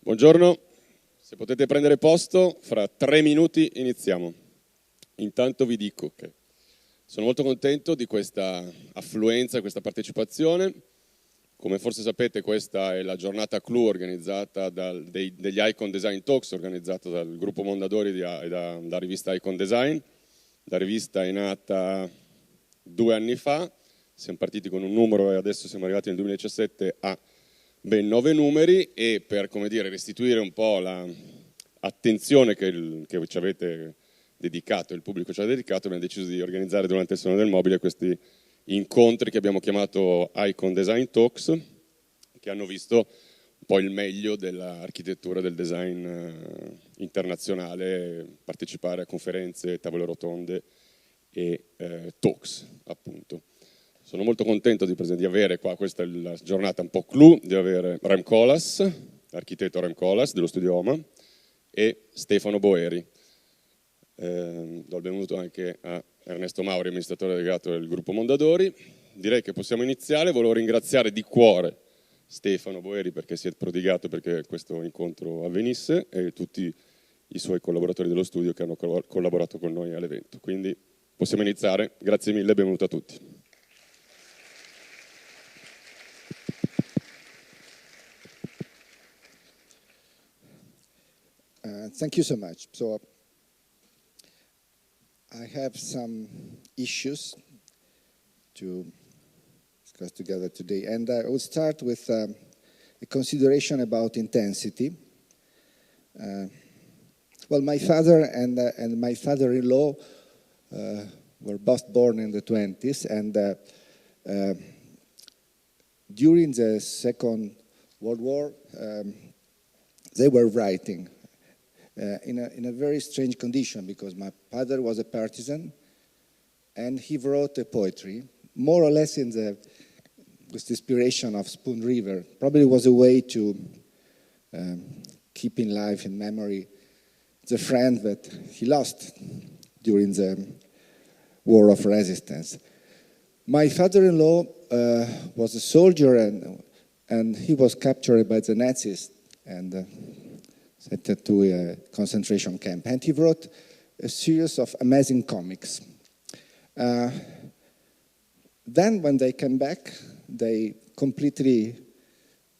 Buongiorno, se potete prendere posto, fra 3 minuti iniziamo. Intanto vi dico che sono molto contento di questa affluenza, questa partecipazione. Come forse sapete, questa è la giornata CLU organizzata degli Icon Design Talks, organizzata dal gruppo Mondadori e da rivista Icon Design. La rivista è nata 2 anni fa, siamo partiti con un numero e adesso siamo arrivati nel 2017 a ben 9 numeri, e per, come dire, restituire un po' l'attenzione che ci avete dedicato, il pubblico ci ha dedicato, abbiamo deciso di organizzare durante il Salone del Mobile questi incontri che abbiamo chiamato Icon Design Talks, che hanno visto un po' il meglio dell'architettura del design internazionale, partecipare a conferenze, tavole rotonde e talks, appunto. Sono molto contento di avere qua, questa è la giornata un po' clou, di avere Koolhas, l'architetto Koolhas dello studio OMA, e Stefano Boeri. Do il benvenuto anche a Ernesto Mauri, amministratore delegato del gruppo Mondadori. Direi che possiamo iniziare. Volevo ringraziare di cuore Stefano Boeri perché si è prodigato perché questo incontro avvenisse, e tutti i suoi collaboratori dello studio che hanno collaborato con noi all'evento. Quindi possiamo iniziare. Grazie mille, benvenuto a tutti. Thank you so much. So I have some issues to discuss together today, and I will start with a consideration about intensity. Well, my father and my father-in-law were both born in the 20s, and during the Second World War, they were writing. In a very strange condition, because my father was a partisan and he wrote a poetry, more or less with the inspiration of Spoon River. Probably was a way to keep in life, in memory, the friend that he lost during the War of Resistance. My father-in-law was a soldier, and he was captured by the Nazis and sent to a concentration camp, and he wrote a series of amazing comics. Then when they came back, they completely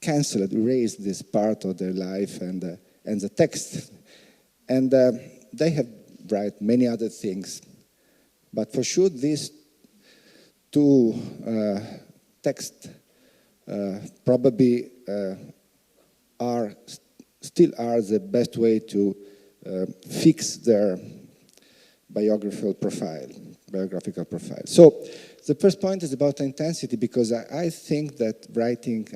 canceled, erased this part of their life and the text. And they have write many other things. But for sure, these two texts probably still are the best way to fix their biographical profile. So the first point is about intensity, because I think that writing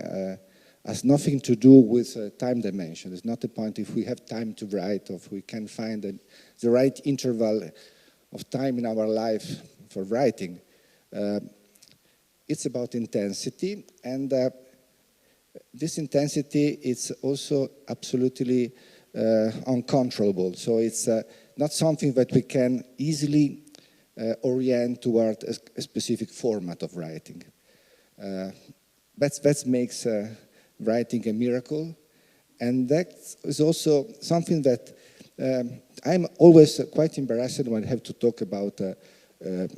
has nothing to do with time dimension. It's not a point if we have time to write, or if we can find the right interval of time in our life for writing. It's about intensity, and this intensity is also absolutely uncontrollable. So it's not something that we can easily orient toward a specific format of writing. That makes writing a miracle, and that is also something that I'm always quite embarrassed when I have to talk about a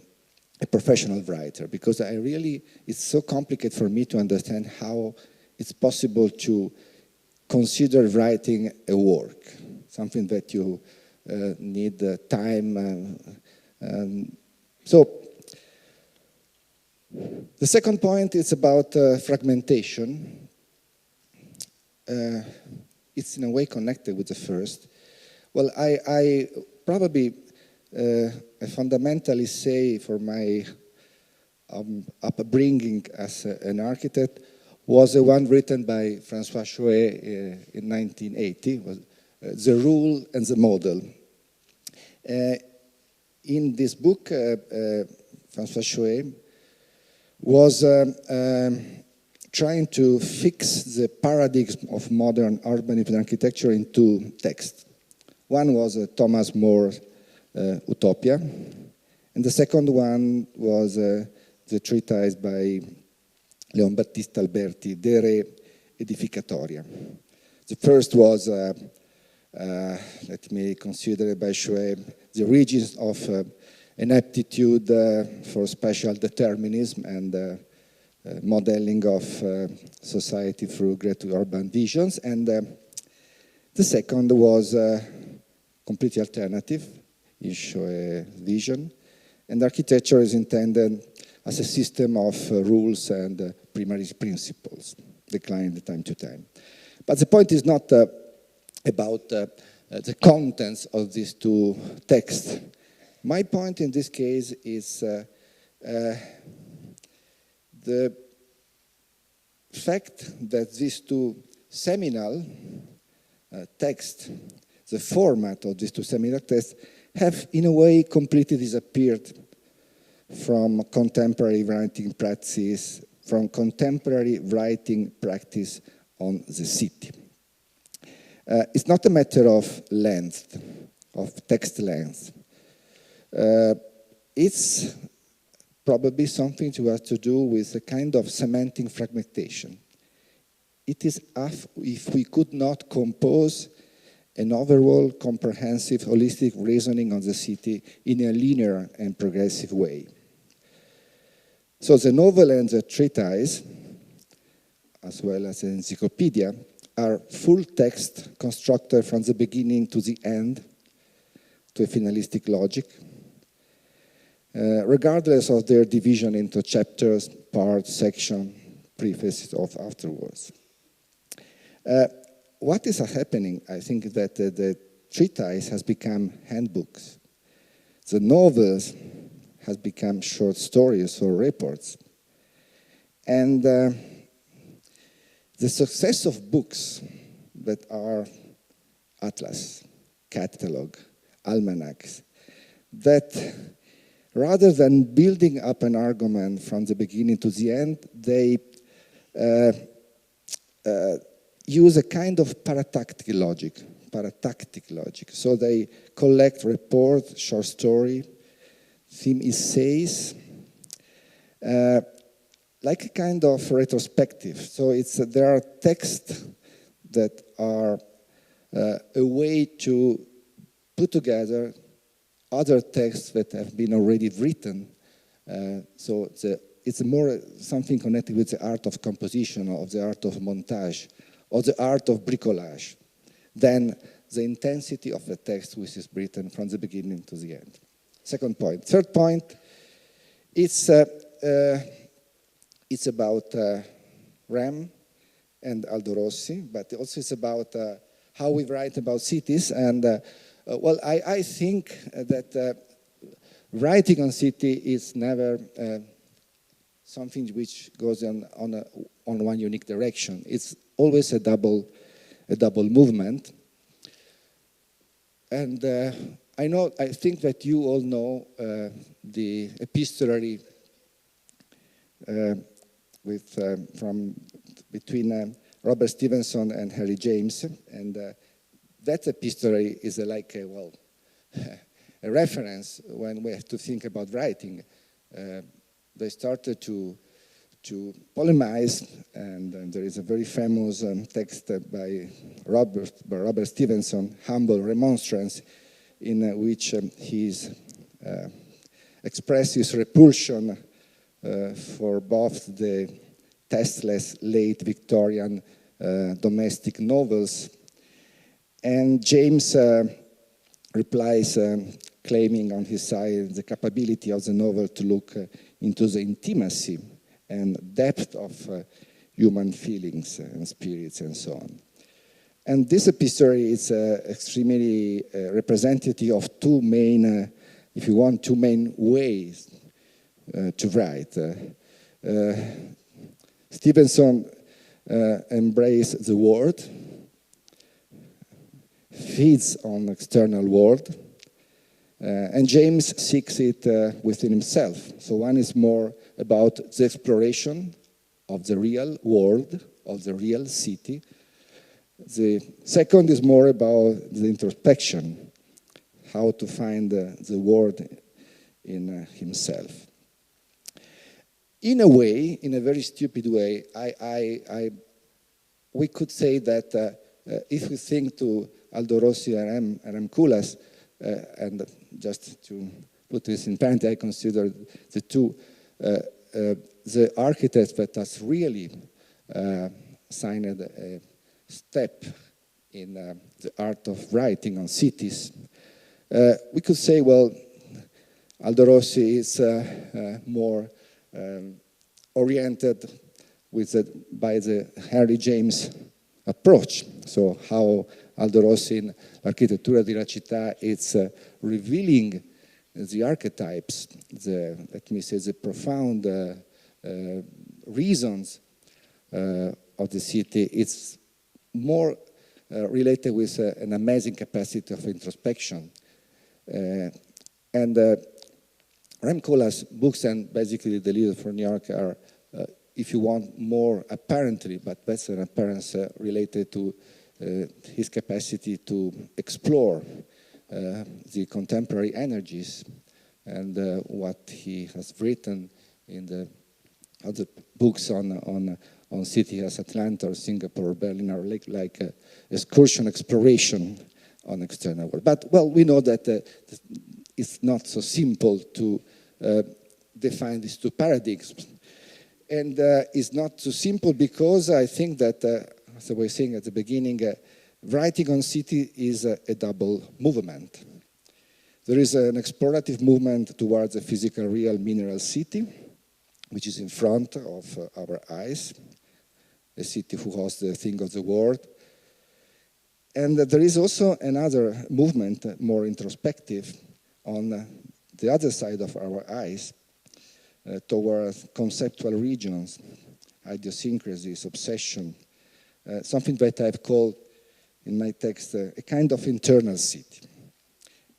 professional writer, because it's so complicated for me to understand how it's possible to consider writing a work, something that you need time. So the second point is about fragmentation. It's in a way connected with the first. Well, I probably fundamentally say, for my upbringing as an architect, was the one written by François Chouet in 1980, was The Rule and the Model. In this book, François Chouet was trying to fix the paradigm of modern urban architecture in 2 texts. One was Thomas More's Utopia, and the second one was the treatise by Leon Battista Alberti, De Re Edificatoria. The first was, let me consider by Shui, the origins of an aptitude for spatial determinism and modeling of society through great urban visions. And the second was completely alternative, in Shui vision. And architecture is intended as a system of rules and primary principles, declining time to time. But the point is not about the contents of these two texts. My point in this case is the fact that these two seminal texts, the format of these two seminal texts, have in a way completely disappeared from contemporary writing practice, on the city. It's not a matter of length, of text length. It's probably something to have to do with a kind of semantic fragmentation. It is as if we could not compose an overall comprehensive, holistic reasoning on the city in a linear and progressive way. So the novel and the treatise, as well as the encyclopedia, are full text constructed from the beginning to the end to a finalistic logic, regardless of their division into chapters, parts, section, prefaces, or afterwards. What is happening, I think, that the treatise has become handbooks. The novels has become short stories or reports. And the success of books that are atlas, catalog, almanacs, that rather than building up an argument from the beginning to the end, they use a kind of paratactic logic. So they collect reports, short story, theme essays, like a kind of retrospective. So there are texts that are a way to put together other texts that have been already written. So it's more something connected with the art of composition, or the art of montage, or the art of bricolage, than the intensity of the text which is written from the beginning to the end. Second point. Third point, it's about Rem and Aldo Rossi, but also it's about how we write about cities. And well, I think that writing on city is never something which goes on one unique direction. It's always a double movement. And I think that you all know the epistolary between Robert Stevenson and Harry James, and that epistolary is like a reference when we have to think about writing. They started to polemize, and there is a very famous text by Robert Stevenson, Humble Remonstrance, in which he expresses repulsion for both the tasteless late Victorian domestic novels. And James replies, claiming on his side the capability of the novel to look into the intimacy and depth of human feelings and spirits and so on. And this epistolary is extremely representative of two main ways to write. Stevenson embraces the word, feeds on external world, and James seeks it within himself. So one is more about the exploration of the real world, of the real city. The second is more about the introspection, how to find the word in himself. In a way, in a very stupid way, we could say that if we think to Aldo Rossi and Koolhas, and just to put this in parentheses, I consider the two the architects that has really signed a step in the art of writing on cities. We could say, well, Aldo Rossi is more oriented by the Henry James approach. So how Aldo Rossi in L'architettura di una città is revealing the archetypes, let me say, the profound reasons of the city. It's more related with an amazing capacity of introspection. And Rem Koolhaas' books and basically the leader for New York are, if you want, more apparently, but that's an appearance related to his capacity to explore the contemporary energies and what he has written in the other books on cities as Atlanta or Singapore or Berlin are like excursion exploration on external world. But, well, we know that it's not so simple to define these two paradigms. And it's not so simple because I think that, as I was saying at the beginning, writing on city is a double movement. There is an explorative movement towards a physical, real, mineral city, which is in front of our eyes, a city who hosts the thing of the world. And there is also another movement, more introspective, on the other side of our eyes, towards conceptual regions, idiosyncrasies, obsession, something that I've called in my text a kind of internal city.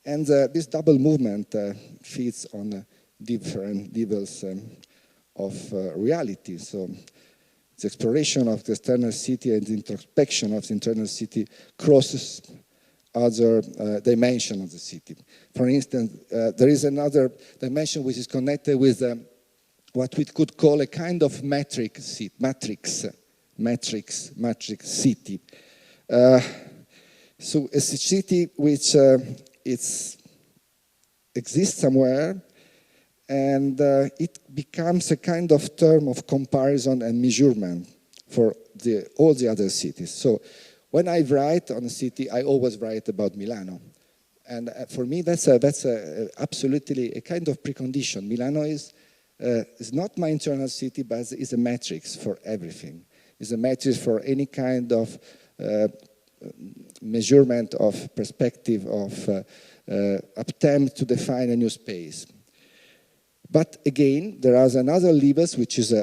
And this double movement feeds on different levels of reality. So the exploration of the external city and the introspection of the internal city crosses other dimensions of the city. For instance, there is another dimension which is connected with what we could call a kind of matrix city. So it's a city which exists somewhere, and it becomes a kind of term of comparison and measurement for all the other cities. So when I write on a city, I always write about Milano. And for me, that's absolutely a kind of precondition. Milano is not my internal city, but is a matrix for everything. It's a matrix for any kind of measurement of perspective, of attempt to define a new space. But again, there is another lever which is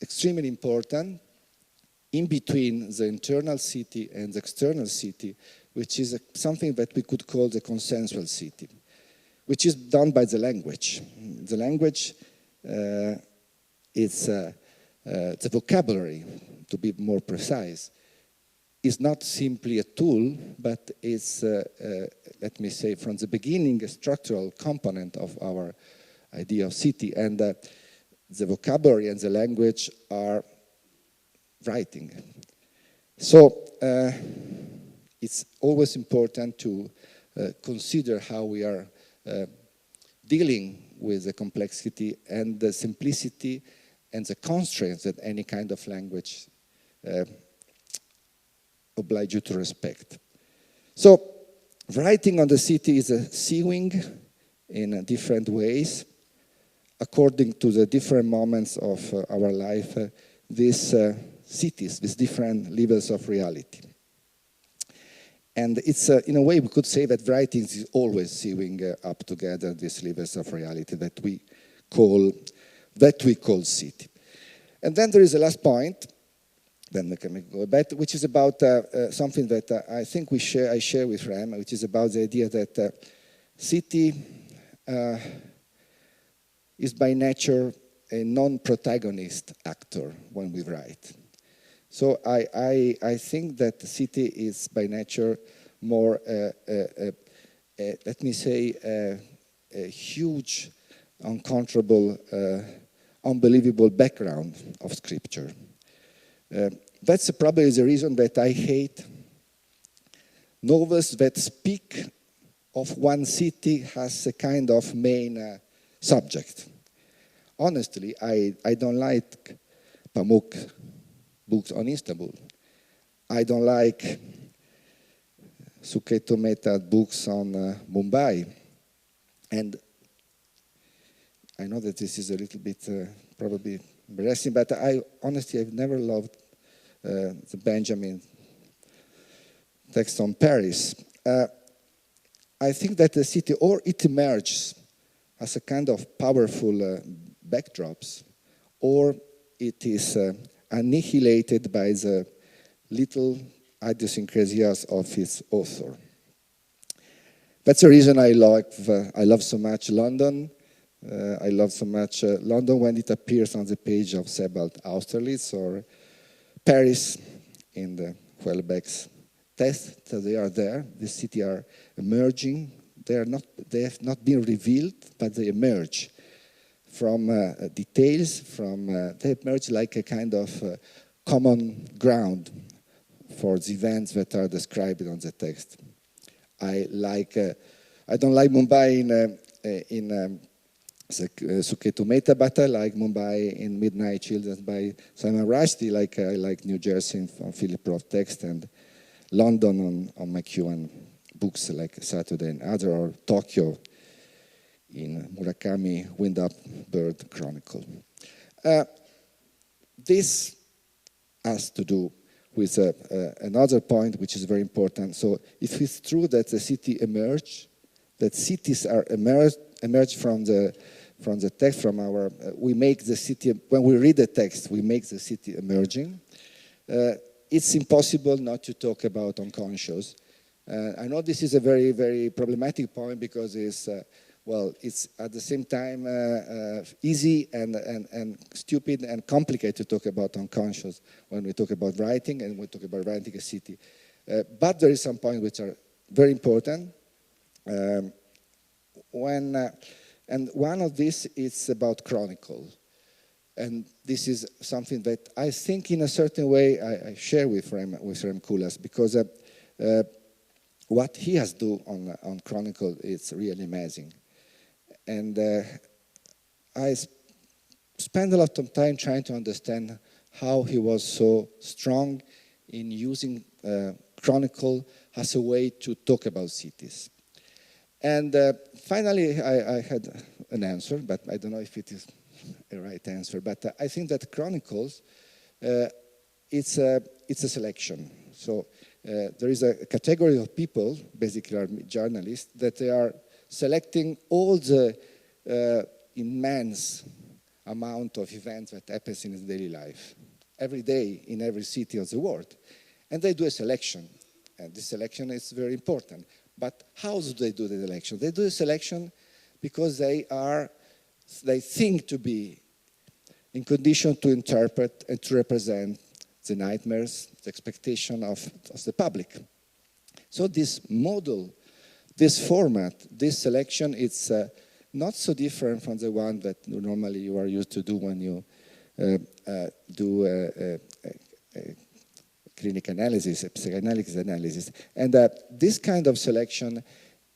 extremely important in between the internal city and the external city, which is something that we could call the consensual city, which is done by the language. The language is the vocabulary, to be more precise, is not simply a tool, but is, let me say, from the beginning, a structural component of our idea of city. And the vocabulary and the language are writing. So it's always important to consider how we are dealing with the complexity and the simplicity and the constraints that any kind of language oblige you to respect. So writing on the city is a seeing in different ways, according to the different moments of our life, these cities, these different levels of reality. And it's, in a way, we could say that writing is always sewing up together these levels of reality that we call city. And then there is a last point, then we can go back, which is about something that I think I share with Rem, which is about the idea that city is by nature a non-protagonist actor when we write. So I think that the city is by nature more, let me say, a huge, uncontrollable, unbelievable background of scripture. that's probably the reason that I hate novels that speak of one city as a kind of main subject. Honestly, I don't like Pamuk books on Istanbul. I don't like Suketo Mehta books on Mumbai. And I know that this is a little bit probably embarrassing, but honestly, I've never loved the Benjamin text on Paris. I think that the city, or it emerges as a kind of powerful backdrops, or it is annihilated by the little idiosyncrasies of its author. That's the reason I love so much London. I love so much London when it appears on the page of Sebald Austerlitz, or Paris in the Houellebecq's text. So they are there. The city are emerging. They have not been revealed, but they emerge from details. They emerge like a kind of common ground for the events that are described on the text. I don't like Mumbai in Suketo Mehta, but I like Mumbai in Midnight Children by Simon Rushdie, like I like New Jersey on Philip Roth text, and London on Mcewan books like Saturday and Other, or Tokyo in Murakami Wind Up Bird Chronicle. This has to do with another point which is very important. So if it's true that the city emerged, that cities are emerged from the text, from our, we make the city, when we read the text, we make the city emerging. It's impossible not to talk about unconscious. I know this is a very, very problematic point because it's at the same time easy and stupid and complicated to talk about unconscious when we talk about writing and we talk about writing a city. But there is some points which are very important. And one of these is about chronicle. And this is something that I think in a certain way I share with Rem Koolhaas, because what he has done on chronicle is really amazing. And I spent a lot of time trying to understand how he was so strong in using chronicle as a way to talk about cities. And finally, I had an answer, but I don't know if it is a right answer. But I think that chronicles, it's a selection. So there is a category of people, basically are journalists, that they are selecting all the immense amount of events that happens in his daily life, every day in every city of the world. And they do a selection. And this selection is very important. But how do they do the selection? They do the selection because they think to be in condition to interpret and to represent the nightmares, the expectation of the public. So this model, this format, this selection, it's not so different from the one that normally you are used to do when you do a clinical analysis, a psychoanalysis analysis. And this kind of selection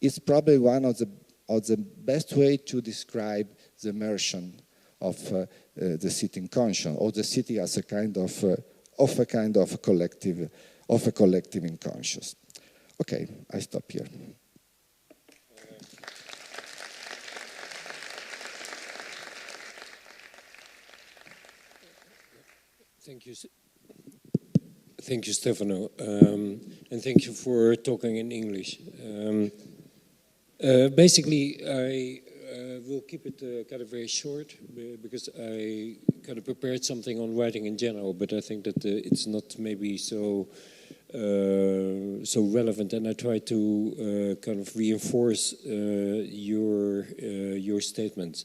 is probably one of the best way to describe the immersion of the city in conscience, or the city as a kind of collective unconscious. Okay, I stop here. Thank you, Stefano, and thank you for talking in English. Basically, I will keep it kind of very short because I kind of prepared something on writing in general, but I think that it's not maybe so relevant, and I try to kind of reinforce your statements.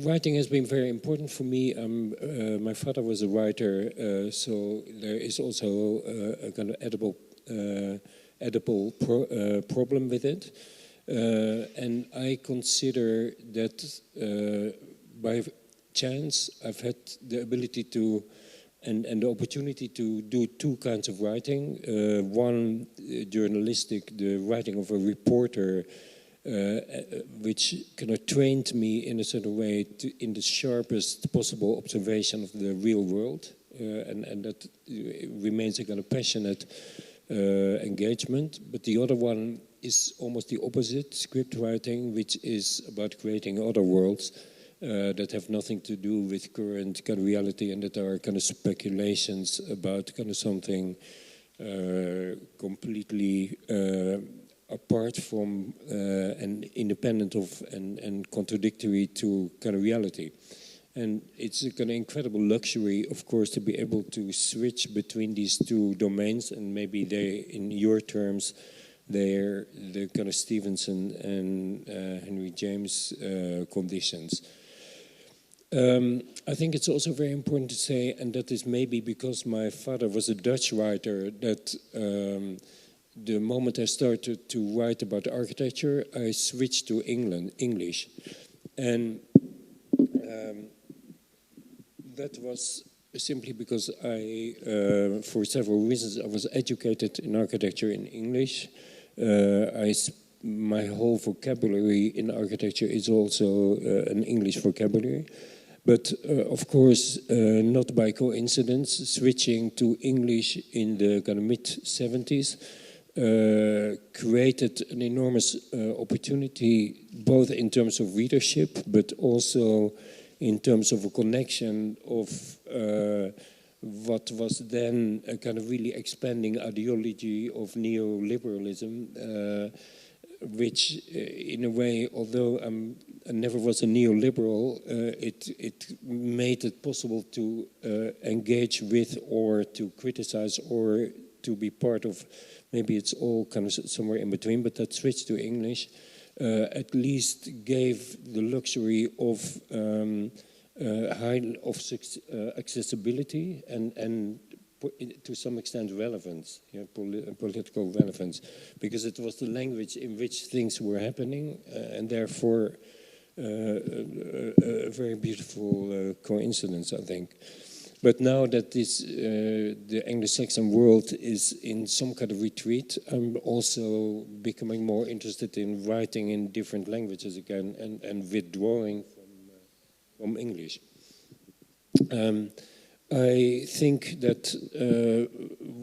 Writing has been very important for me. My father was a writer, so there is also a kind of edible problem with it. And I consider that by chance I've had the ability to and the opportunity to do two kinds of writing. One, journalistic, the writing of a reporter, which kind of trained me in a certain way in the sharpest possible observation of the real world, and that remains a kind of passionate engagement. But the other one is almost the opposite, script writing, which is about creating other worlds that have nothing to do with current kind of reality, and that are kind of speculations about kind of something completely apart from and independent of and contradictory to kind of reality. And it's a kind of incredible luxury, of course, to be able to switch between these two domains, and maybe they, in your terms, they're the kind of Stevenson and Henry James conditions. I think it's also very important to say, and that is maybe because my father was a Dutch writer, that the moment I started to write about architecture, I switched to English. And that was simply because I, for several reasons, I was educated in architecture in English. My whole vocabulary in architecture is also an English vocabulary. But of course, not by coincidence, switching to English in the kind of mid-70s created an enormous opportunity, both in terms of readership, but also in terms of a connection of what was then a kind of really expanding ideology of neoliberalism, which in a way, although I never was a neoliberal, it made it possible to engage with or to criticize or to be part of, maybe it's all kind of somewhere in between, but that switch to English at least gave the luxury of high accessibility and to some extent relevance, political relevance, because it was the language in which things were happening, and therefore a very beautiful coincidence, I think. But now that the Anglo-Saxon world is in some kind of retreat, I'm also becoming more interested in writing in different languages again and withdrawing from English. I think that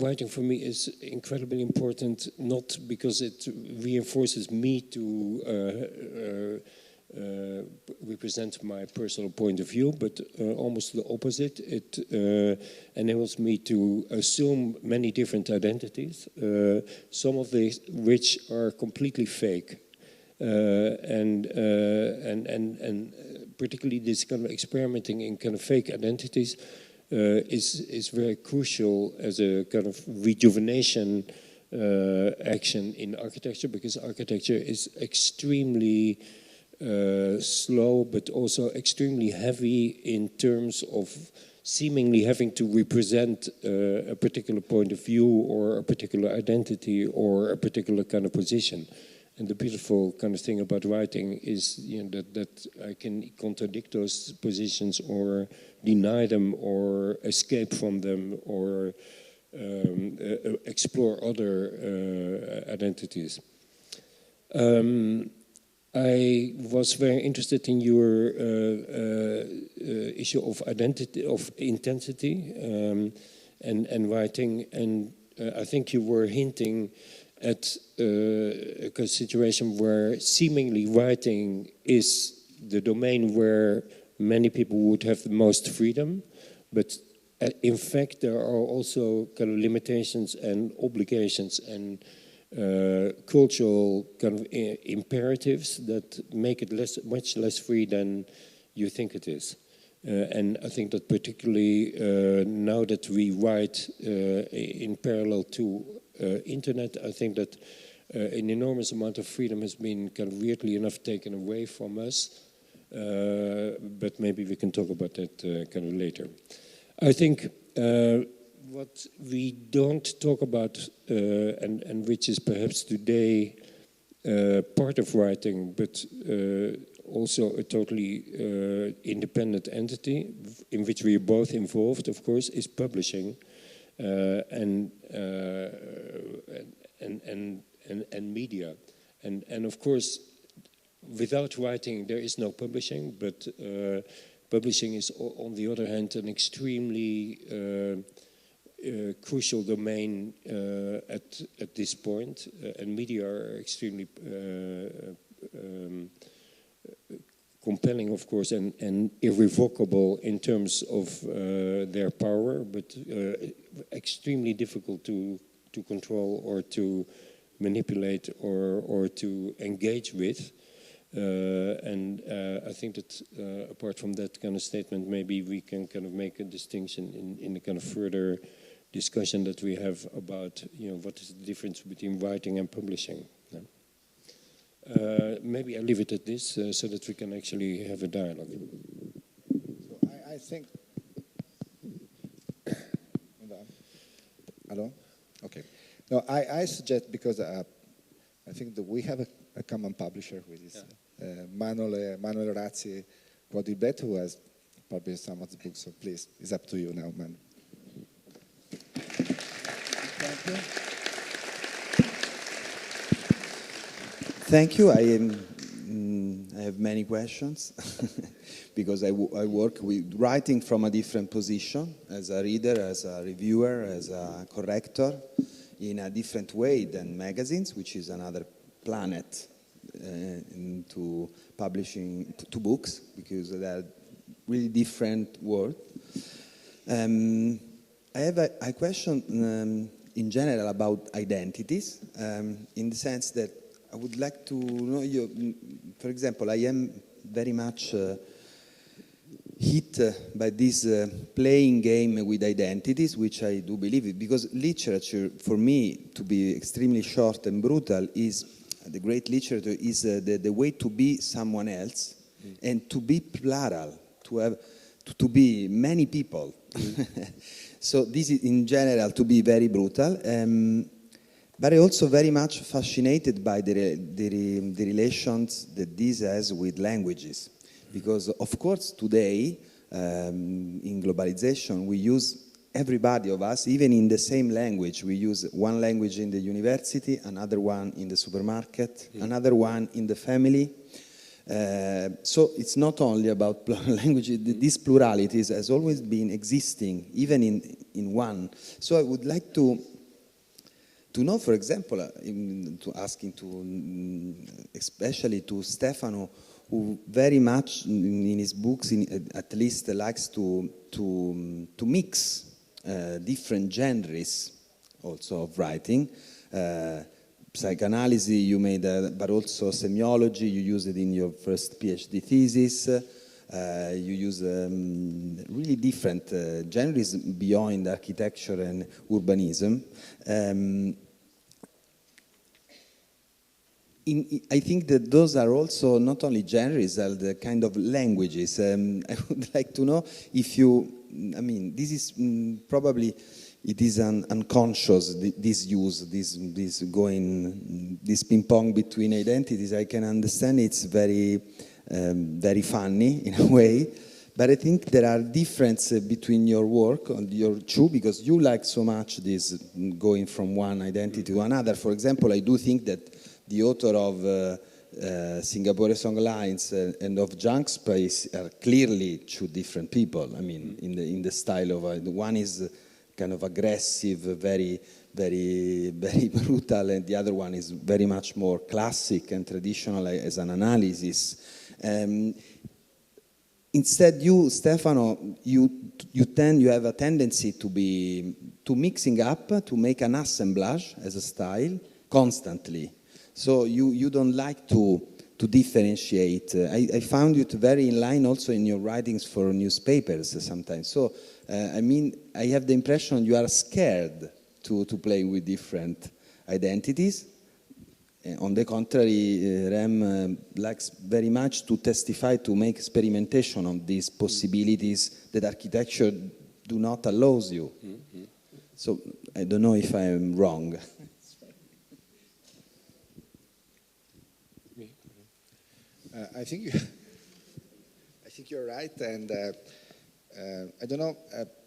writing for me is incredibly important, not because it reinforces me to represent my personal point of view, but almost the opposite. It enables me to assume many different identities, some of these which are completely fake, and particularly this kind of experimenting in kind of fake identities is very crucial as a kind of rejuvenation action in architecture, because architecture is extremely slow, but also extremely heavy in terms of seemingly having to represent a particular point of view or a particular identity or a particular kind of position. And the beautiful kind of thing about writing is that I can contradict those positions or deny them or escape from them or explore other identities. I was very interested in your issue of identity, of intensity, and writing, and I think you were hinting at a situation where seemingly writing is the domain where many people would have the most freedom, but in fact there are also kind of limitations and obligations and cultural kind of imperatives that make it much less free than you think it is. And I think that particularly now that we write in parallel to internet, I think that an enormous amount of freedom has been kind of weirdly enough taken away from us. But maybe we can talk about that kind of later. I think what we don't talk about, and which is perhaps today part of writing, but also a totally independent entity in which we are both involved, of course, is publishing and media. And of course, without writing, there is no publishing, but publishing is, on the other hand, an extremely crucial domain at this point, and media are extremely compelling, of course, and irrevocable in terms of their power, but extremely difficult to control or to manipulate or to engage with. And I think that apart from that kind of statement, maybe we can kind of make a distinction in the kind of further discussion that we have about, what is the difference between writing and publishing. Maybe I'll leave it at this so that we can actually have a dialogue. So I think. Hello? Okay. No, I suggest, because I think that we have a common publisher with this. Manuel Orazi, Quadribet, who has published some of the books. So please, it's up to you now, man. Thank you. Thank you. I have many questions because I work with writing from a different position, as a reader, as a reviewer, as a corrector, in a different way than magazines, which is another planet into publishing to books, because they are really different world. I have a question in general about identities, in the sense that I would like to know you. For example, I am very much hit by this playing game with identities, which I do believe it, because literature, for me, to be extremely short and brutal, is the great literature is the way to be someone else and to be plural, to be many people. So this is in general to be very brutal. But I'm also very much fascinated by the relations that this has with languages. Because, of course, today, in globalization, we use, everybody of us, even in the same language. We use one language in the university, another one in the supermarket, another one in the family. So it's not only about plural language. This plurality has always been existing, even in one. So I would like to know, for example, especially to Stefano, who very much in his books, at least, likes to mix different genres, also of writing. Psychoanalysis you made, but also semiology. You use it in your first PhD thesis. You use really different genres beyond architecture and urbanism. I think that those are also not only genres, are the kind of languages. I would like to know if you, this is probably, it is an unconscious, this use, this ping pong between identities. I can understand it's very, very funny in a way. But I think there are differences between your work and your two, because you like so much this going from one identity to another. For example, I do think that the author of Singapore Songlines and of Junk Space are clearly two different people. In the style of one is kind of aggressive, very, very, very brutal, and the other one is very much more classic and traditional as an analysis. Instead, you, Stefano, you have a tendency to mixing up, to make an assemblage as a style constantly. So you don't like to differentiate. I found it very in line also in your writings for newspapers sometimes. So, I have the impression you are scared to play with different identities. On the contrary, Rem likes very much to testify, to make experimentation on these possibilities that architecture do not allow you. Mm-hmm. So I don't know if I am wrong. I think think you're right, and I don't know.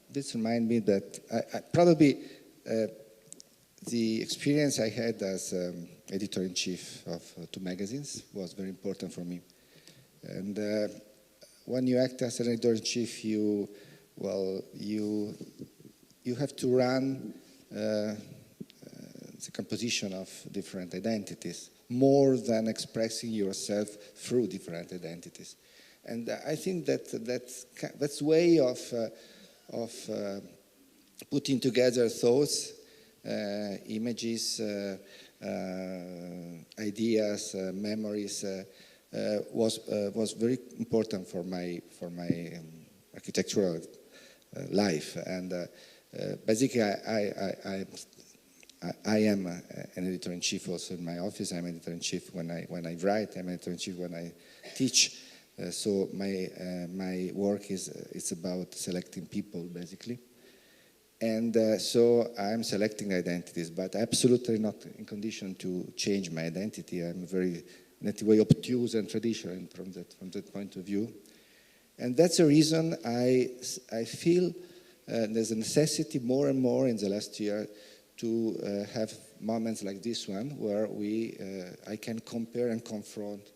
This reminds me that I probably the experience I had as editor-in-chief of two magazines was very important for me. And when you act as an editor-in-chief, you have to run the composition of different identities more than expressing yourself through different identities. And I think that's way of putting together thoughts, images, ideas, memories was very important for my architectural life. And basically, I am an editor-in-chief also in my office. I'm editor-in-chief when I write. I'm editor-in-chief when I teach. So my work it's about selecting people, basically. And so I'm selecting identities, but absolutely not in condition to change my identity. I'm very, in a way, obtuse and traditional from that point of view. And that's the reason I feel there's a necessity more and more in the last year to have moments like this one where I can compare and confront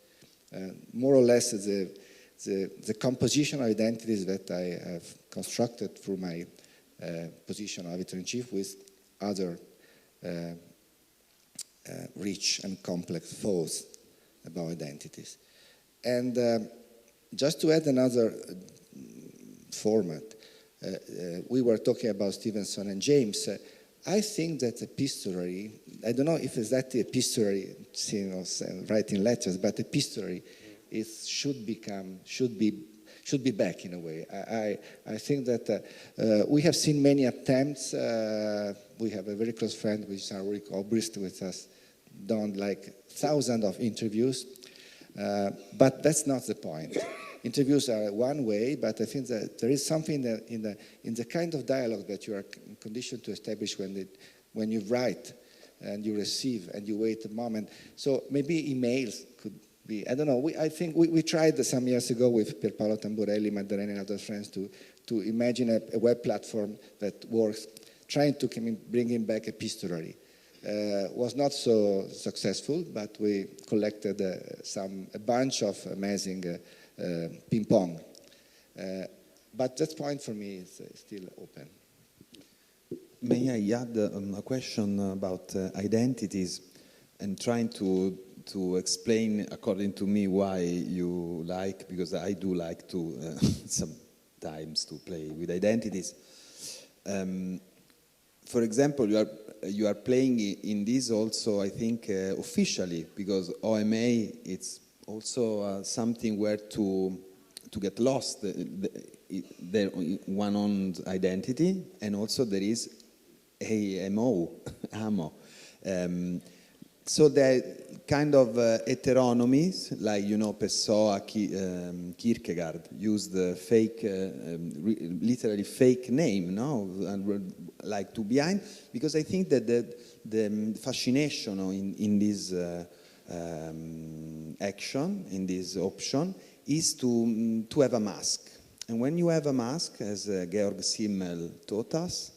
more or less the composition of identities that I have constructed through my position of editor-in-chief with other rich and complex thoughts about identities. And just to add another format, we were talking about Stevenson and James. I think that epistolary, I don't know if exactly epistolary, writing letters, but epistolary should be back in a way. I think that we have seen many attempts. We have a very close friend, which is Ulrich Obrist, which has done like thousands of interviews. But that's not the point. Interviews are one way, but I think that there is something that in the kind of dialogue that you are conditioned to establish when you write and you receive and you wait a moment. So maybe emails could be, I don't know. I think we tried some years ago with Pierpaolo Tamburelli, Maddalena and other friends to imagine a web platform that works, trying to bring in back epistolary. Was not so successful, but we collected a bunch of amazing ping pong. But that point for me is still open. May I add a question about identities and trying to explain, according to me, why you like, because I do like to sometimes to play with identities. For example, you are playing in this also, I think, officially, because OMA, it's also something where to get lost, their one own identity, and also there is AMO. So there are kind of heteronomies, like, Pessoa, Kierkegaard used the fake, literally fake name, no? And like to behind, because I think that the fascination in this action, in this option, is to have a mask. And when you have a mask, as Georg Simmel taught us,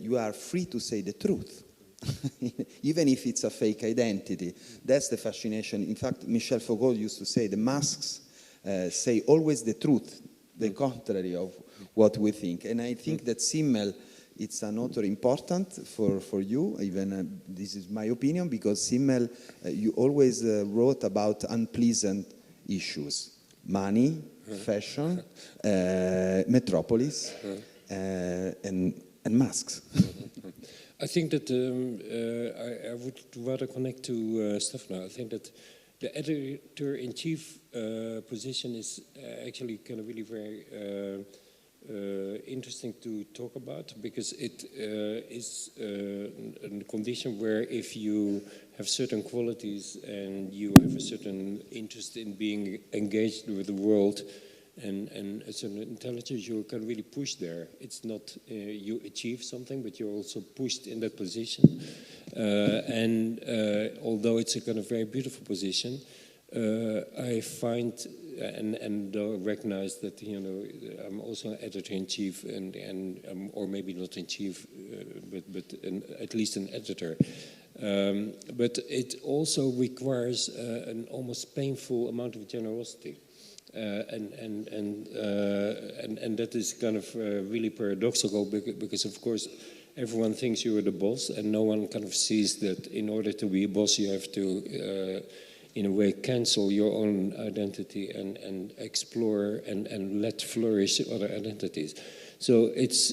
you are free to say the truth. Even if it's a fake identity. That's the fascination. In fact, Michel Foucault used to say the masks say always the truth, the contrary of what we think. And I think that Simmel, it's an author important for you, even this is my opinion, because Simmel, you always wrote about unpleasant issues. Money, fashion, metropolis, and masks. I think that I would rather connect to Stefano. I think that the editor-in-chief position is actually kind of really very interesting to talk about, because it is a condition where if you have certain qualities and you have a certain interest in being engaged with the world, and a certain intelligence, you can really push there. It's not you achieve something, but you're also pushed in that position. And although it's a kind of very beautiful position, I find and recognize that I'm also an editor-in-chief and or maybe not in chief, but at least an editor. But it also requires an almost painful amount of generosity, and that is kind of really paradoxical because of course everyone thinks you're the boss, and no one kind of sees that in order to be a boss you have to in a way cancel your own identity and explore and let flourish other identities. So it's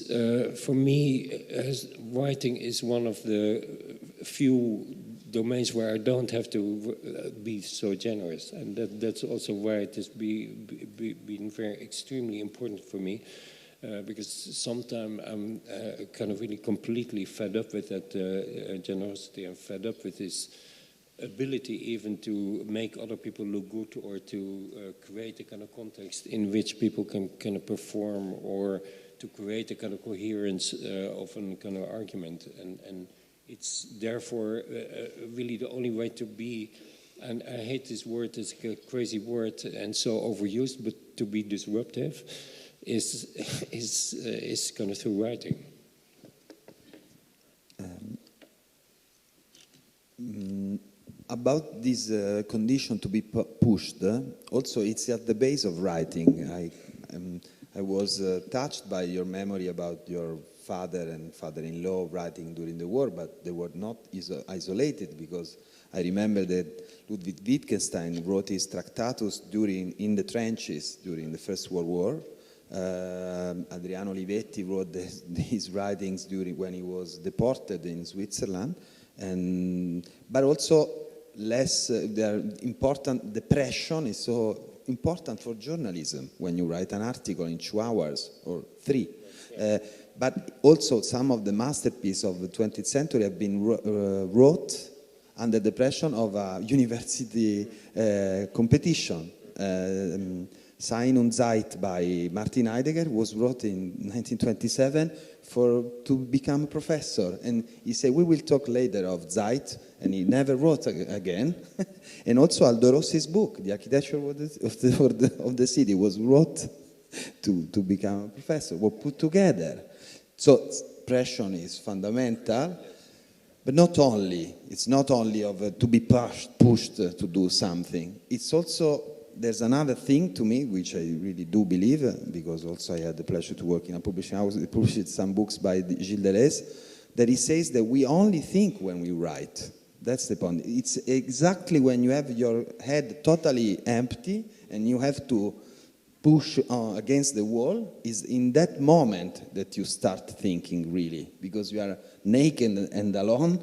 for me, writing is one of the few domains where I don't have to be so generous, and that's also why it has been very extremely important for me, because sometimes I'm kind of really completely fed up with that generosity. I'm fed up with this ability even to make other people look good, or to create a kind of context in which people can kind of perform, or to create a kind of coherence of a kind of argument, and it's therefore really the only way to be, and I hate this word, it's a crazy word and so overused, but to be disruptive is kind of through writing. About this condition to be pushed, also it's at the base of writing. I was touched by your memory about your father and father-in-law writing during the war, but they were not isolated, because I remember that Ludwig Wittgenstein wrote his Tractatus in the trenches during the First World War. Adriano Olivetti wrote his writings when he was deported in Switzerland, but also important. Depression is so important for journalism when you write an article in 2 hours or 3. But also some of the masterpieces of the 20th century have been wrote under the pressure of a university competition. Sein und Zeit by Martin Heidegger was wrote in 1927 to become a professor. And he said, we will talk later of Zeit, and he never wrote again. And also Aldo Rossi's book, The Architecture of the City, was wrote to become a professor, were put together. So pressure is fundamental, but not only. It's not only to be pushed to do something. It's also, there's another thing to me, which I really do believe, because also I had the pleasure to work in a publishing house. I published some books by Gilles Deleuze, that he says that we only think when we write. That's the point. It's exactly when you have your head totally empty and you have to push against the wall, is in that moment that you start thinking really, because you are naked and alone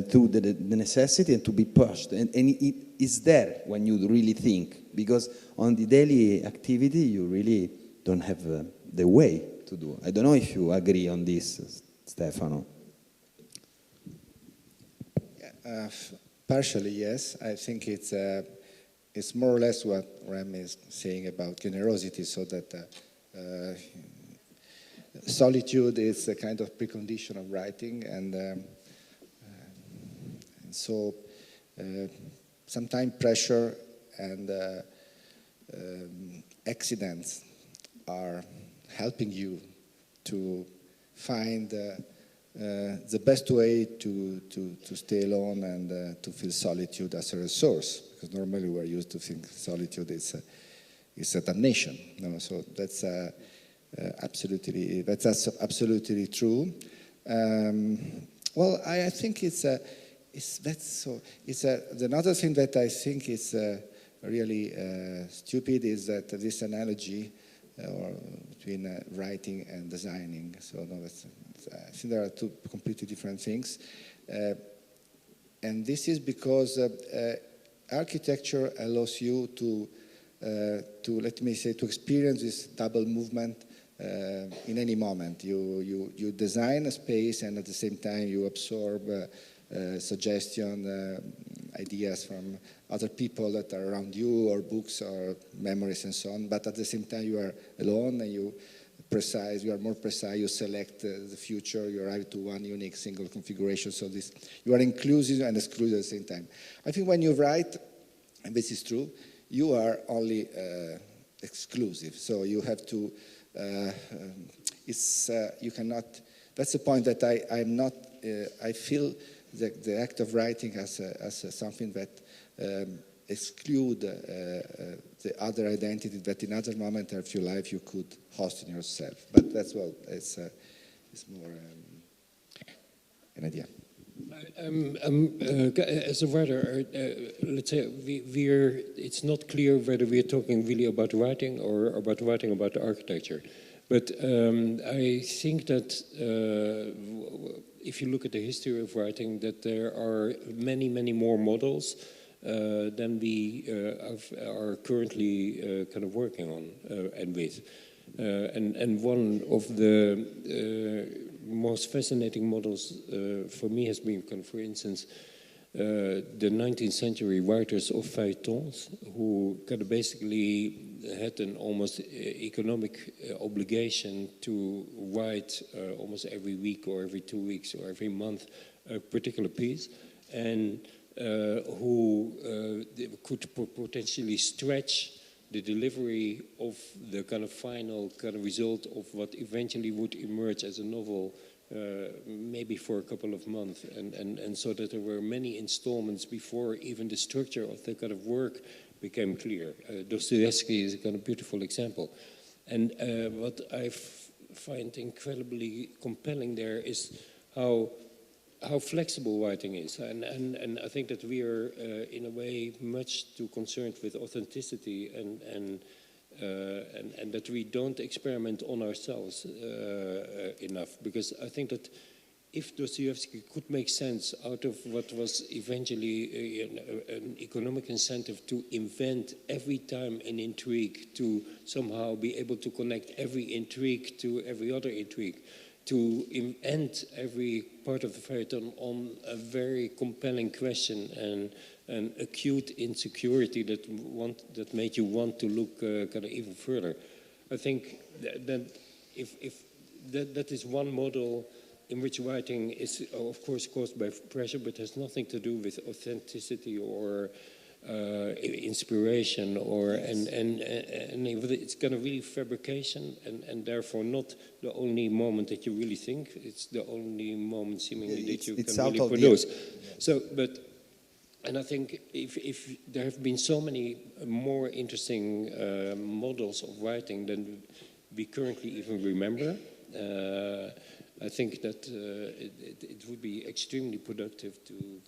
through the necessity and to be pushed. And it is there when you really think, because on the daily activity you really don't have the way to do. I don't know if you agree on this, Stefano. Partially, yes. I think it's more or less what Rem is saying about generosity, so that solitude is a kind of precondition of writing, and so sometimes pressure and accidents are helping you to find the best way to stay alone and to feel solitude as a resource, because normally we're used to think solitude is a damnation. No? So that's absolutely true. Well, I think another thing that I think is really stupid is that this analogy between writing and designing. So no, I think there are two completely different things, and this is because architecture allows you to let me say, to experience this double movement in any moment. You design a space, and at the same time you absorb suggestion, ideas from other people that are around you, or books, or memories, and so on. But at the same time, you are alone, and you are more precise. You select the future. You arrive to one unique single configuration. So you are inclusive and exclusive at the same time. I think when you write, and this is true, you are only exclusive. So you have to, you cannot, that's the point that I'm not, I feel the act of writing as something that exclude the other identity that in other moment of your life you could host in yourself. But that's, well, it's more an idea. As a writer, let's say it's not clear whether we're talking really about writing or about writing about architecture. But I think that if you look at the history of writing, that there are many, many more models than we are currently kind of working on and with. And one of the most fascinating models for me has been, kind of, for instance, the 19th century writers of feuilletons, who kind of basically had an almost economic obligation to write almost every week or every 2 weeks or every month a particular piece, and who could potentially stretch the delivery of the kind of final kind of result of what eventually would emerge as a novel, maybe for a couple of months, and so that there were many installments before even the structure of the kind of work became clear. Dostoevsky is a kind of beautiful example. And what I find incredibly compelling there is how flexible writing is, and I think that we are in a way much too concerned with authenticity and that we don't experiment on ourselves enough, because I think that if Dostoevsky could make sense out of what was eventually an economic incentive to invent every time an intrigue, to somehow be able to connect every intrigue to every other intrigue, to end every part of the feuilleton on a very compelling question and an acute insecurity that made you want to look kind of even further. I think that if that is one model in which writing is, of course, caused by pressure, but has nothing to do with authenticity or inspiration, or and it's kind of really fabrication, and therefore not the only moment that you really think. It's the only moment seemingly that you can really produce. So, and I think if there have been so many more interesting models of writing than we currently even remember, I think that it would be extremely productive to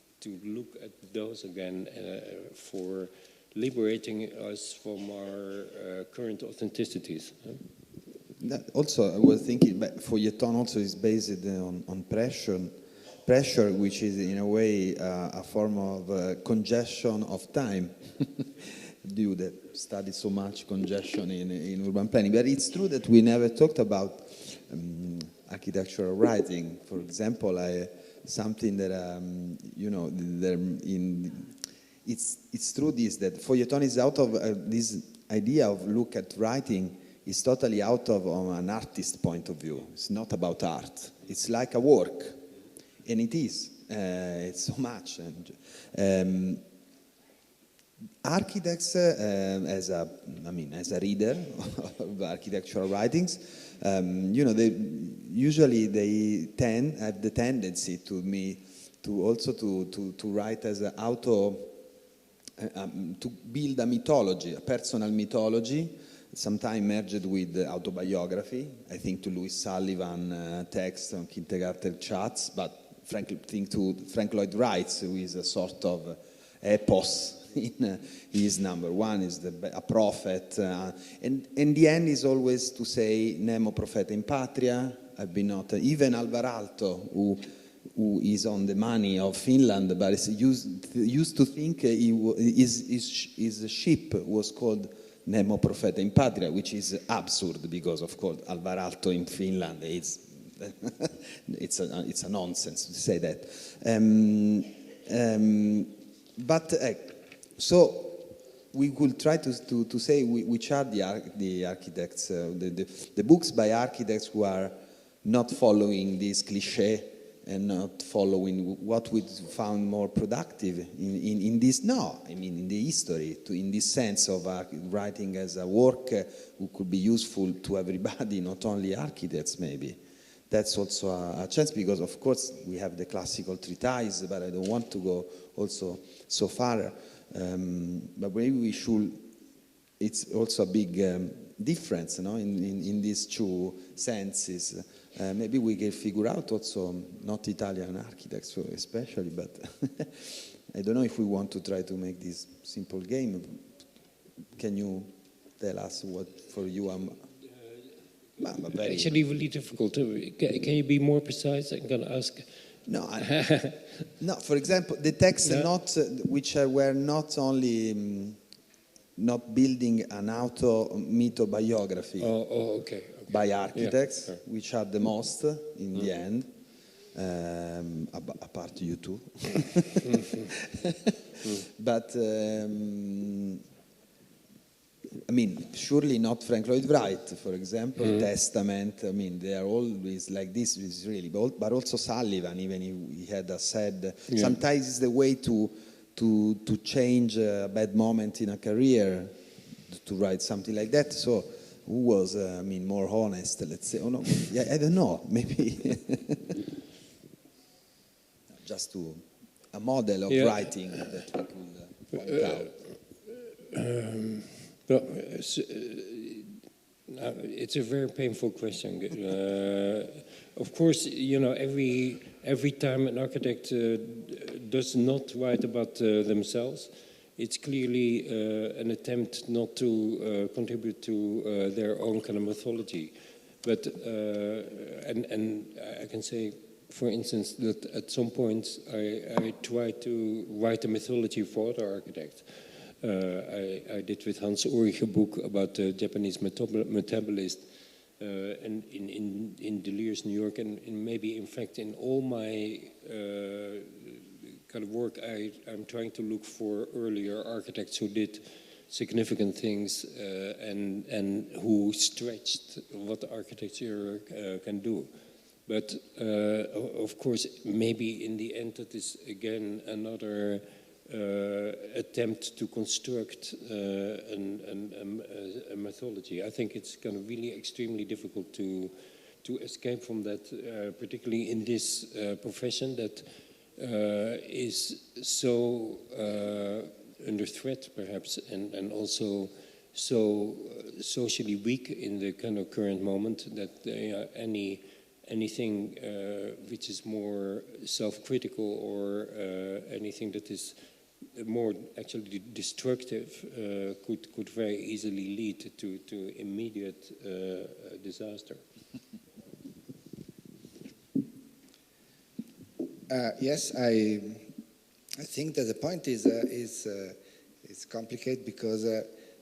look at those again for liberating us from our current authenticities. Also, I was thinking, feuilleton also is based on pressure, which is in a way a form of congestion of time. You that study so much congestion in urban planning, but it's true that we never talked about architectural writing. For example, something that it's true that feuilleton is out of this idea of look at writing is totally out of an artist point of view. It's not about art. It's like a work, and it is. It's so much. And architects, as a reader of architectural writings, they usually have the tendency to write as to build a mythology, a personal mythology, sometimes merged with autobiography. I think to Louis Sullivan text on kindergarten chats, but frankly, think to Frank Lloyd Wright, who is a sort of epos. He is number one, is a prophet, and the end is always to say Nemo Propheta in Patria. I've been not even Alvar Aalto, who is on the money of Finland, but is used to think his ship was called Nemo Propheta in Patria, which is absurd because, of course, Alvar Aalto in Finland is it's a nonsense to say that. So we could try to say which are the architects, the books by architects who are not following this cliché and not following what we found more productive in this. No, I mean in the history, in this sense of writing as a work who could be useful to everybody, not only architects maybe. That's also a chance, because of course we have the classical treatise, but I don't want to go also so far. But maybe we should. It's also a big difference, in these two senses. Maybe we can figure out also, not Italian architects especially, but I don't know if we want to try to make this simple game. Can you tell us what for you? Actually, really difficult. Can you be more precise? I'm going to ask. No, no. For example, the texts which were not only not building an auto-mythobiography. Okay. By architects, which are the most in the end, apart you two. But I mean, surely not Frank Lloyd Wright, for example, Testament. I mean, they are always like this. Is really, but also Sullivan, even if he had said sometimes it's the way to change a bad moment in a career, to write something like that. So who was, more honest, let's say? Oh no, I don't know, maybe. Just a model of writing that we could point out. It's a very painful question. Of course, every time an architect does not write about themselves, it's clearly an attempt not to contribute to their own kind of mythology. But and I can say, for instance, that at some point I tried to write a mythology for other architects. I did with Hans Ulrich a book about the Japanese metabolist and in Delirious, New York, and maybe in fact in all my kind of work I'm trying to look for earlier architects who did significant things and who stretched what architecture can do. But of course, maybe in the end that is again another attempt to construct a mythology. I think it's kind of really extremely difficult to escape from that, particularly in this profession that is so under threat, perhaps, and also so socially weak in the kind of current moment that anything which is more self-critical or anything that is more actually destructive could very easily lead to immediate disaster. Yes, I think that the point is complicated because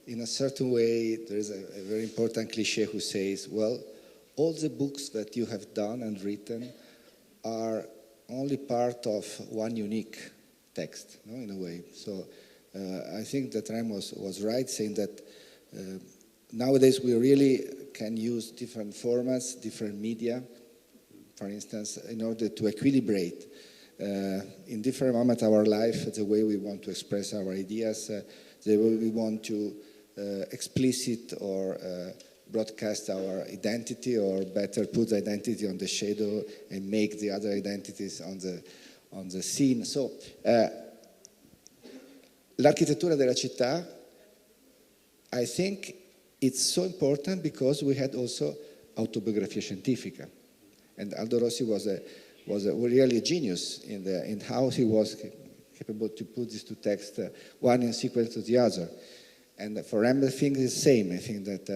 in a certain way there is a very important cliché who says, well, all the books that you have done and written are only part of one unique text, no, in a way. So I think that Rem was right saying that nowadays we really can use different formats, different media, for instance, in order to equilibrate in different moments of our life the way we want to express our ideas, the way we want to explicit or broadcast our identity, or better put the identity on the shadow and make the other identities on the scene. So l'architettura della città, I think it's so important because we had also autobiografia scientifica, and Aldo Rossi was really a genius in how he was capable to put these two texts one in sequence to the other. And for Rem, I think it's the same. I think that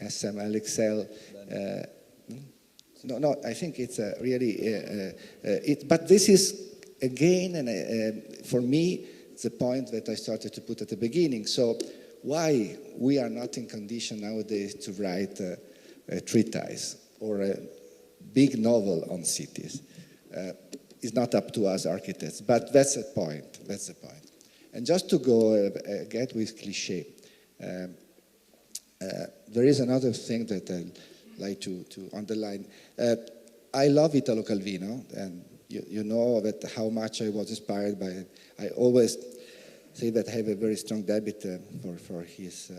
SML Excel. No, I think it's really but this is again, and for me, the point that I started to put at the beginning. So why we are not in condition nowadays to write a treatise or a big novel on cities? It's not up to us architects, but that's the point. That's the point. And just to go get with cliché, there is another thing that I like to underline. I love Italo Calvino, and you know that how much I was inspired by it. I always say that I have a very strong debit for his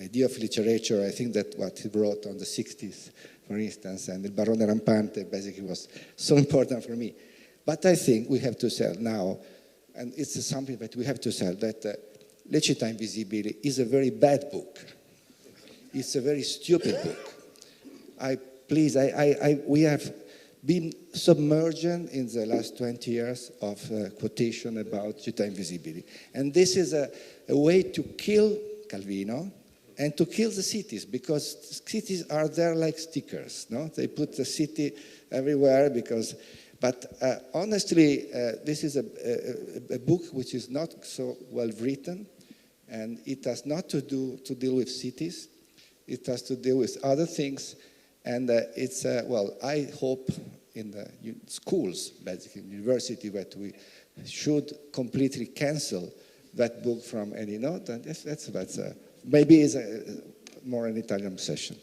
idea of literature. I think that what he wrote on the 60s, for instance, and Il Barone Rampante basically was so important for me. But I think we have to say now, and it's something that we have to say, that Le Città Invisibili is a very bad book. It's a very stupid book. We have been submerged in the last 20 years of quotation about Città Invisibili. And this is a way to kill Calvino and to kill the cities, because cities are there like stickers. No? They put the city everywhere but honestly, this is a book which is not so well written, and it has not to deal with cities. It has to deal with other things. And I hope in the schools, basically university, that we should completely cancel that book from any note. And that's maybe is more an Italian obsession.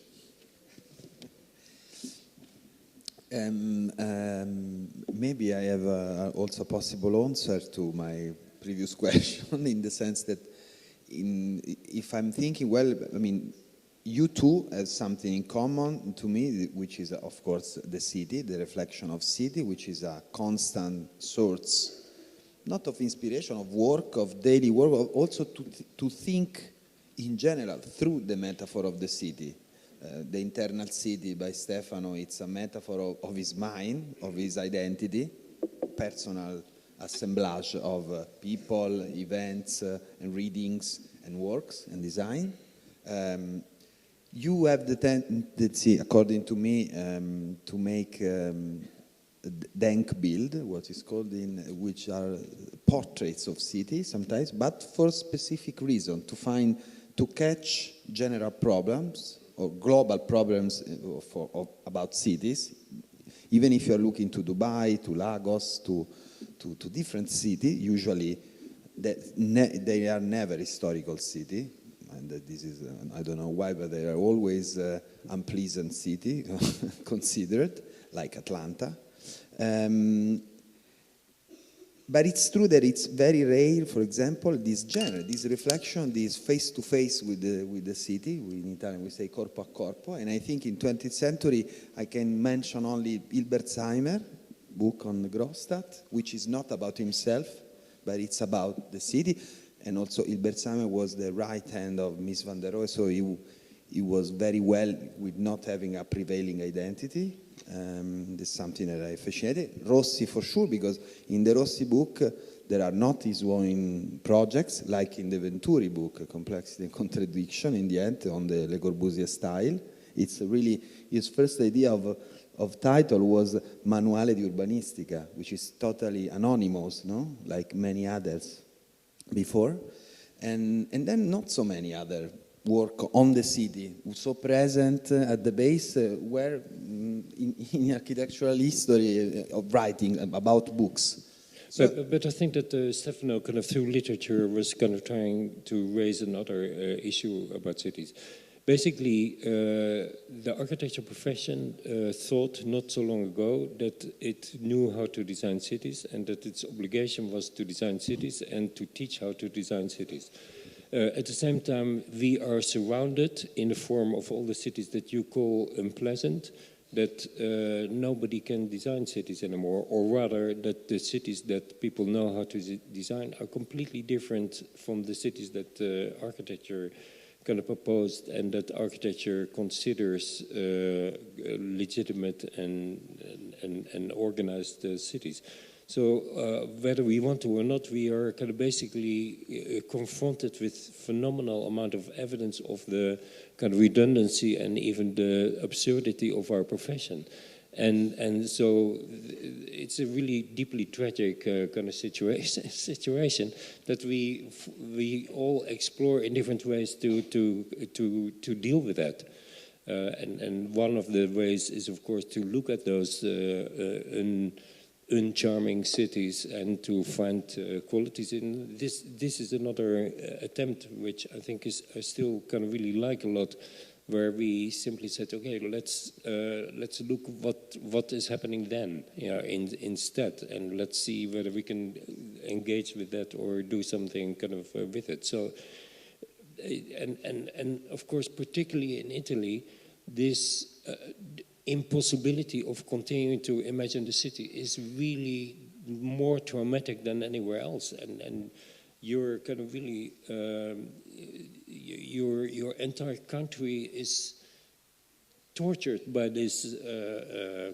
Maybe I have also a possible answer to my previous question, in the sense that if I'm thinking, well, I mean, you two have something in common to me, which is, of course, the city, the reflection of city, which is a constant source, not of inspiration, of work, of daily work, also to think in general through the metaphor of the city. The internal city by Stefano, it's a metaphor of his mind, of his identity, personal assemblage of people, events, and readings, and works, and design. You have the tendency, according to me, to make Denkbild, what is called which are portraits of cities sometimes, but for specific reason, to catch general problems or global problems about cities, even if you are looking to Dubai, to Lagos, to different cities. Usually they are never historical city. And this is, I don't know why, but they are always unpleasant city considered, like Atlanta. But it's true that it's very rare, for example, this genre, this reflection, this face-to-face with the city. In Italian we say corpo a corpo. And I think in 20th century I can mention only Hilbertsheimer, book on Grostadt, which is not about himself, but it's about the city. And also Hilbertsheimer was the right hand of Mies van der Rohe, so he was very well with not having a prevailing identity. This is something that I appreciated. Rossi for sure, because in the Rossi book there are not his own projects, like in the Venturi book, Complexity and Contradiction, in the end, on the Le Corbusier style. It's really, his first idea of title was Manuale di Urbanistica, which is totally anonymous, no? Like many others before, and then not so many other work on the city, so present at the base where in architectural history of writing about books. But I think that Stefano kind of through literature was kind of trying to raise another issue about cities. Basically, the architecture profession thought not so long ago that it knew how to design cities and that its obligation was to design cities and to teach how to design cities. At the same time, we are surrounded in the form of all the cities that you call unpleasant, that nobody can design cities anymore, or rather that the cities that people know how to design are completely different from the cities that architecture kind of proposed and that architecture considers legitimate and organized cities. So whether we want to or not, we are kind of basically confronted with phenomenal amount of evidence of the kind of redundancy and even the absurdity of our profession. And so it's a really deeply tragic kind of situation that we all explore in different ways to deal with that. And one of the ways is, of course, to look at those uncharming cities and to find qualities in this. This is another attempt which I think I still kind of really like a lot, where we simply said, okay, let's look what is happening then, instead, and let's see whether we can engage with that or do something kind of with it. So, and of course, particularly in Italy, this impossibility of continuing to imagine the city is really more traumatic than anywhere else, and you're kind of really your entire country is tortured by this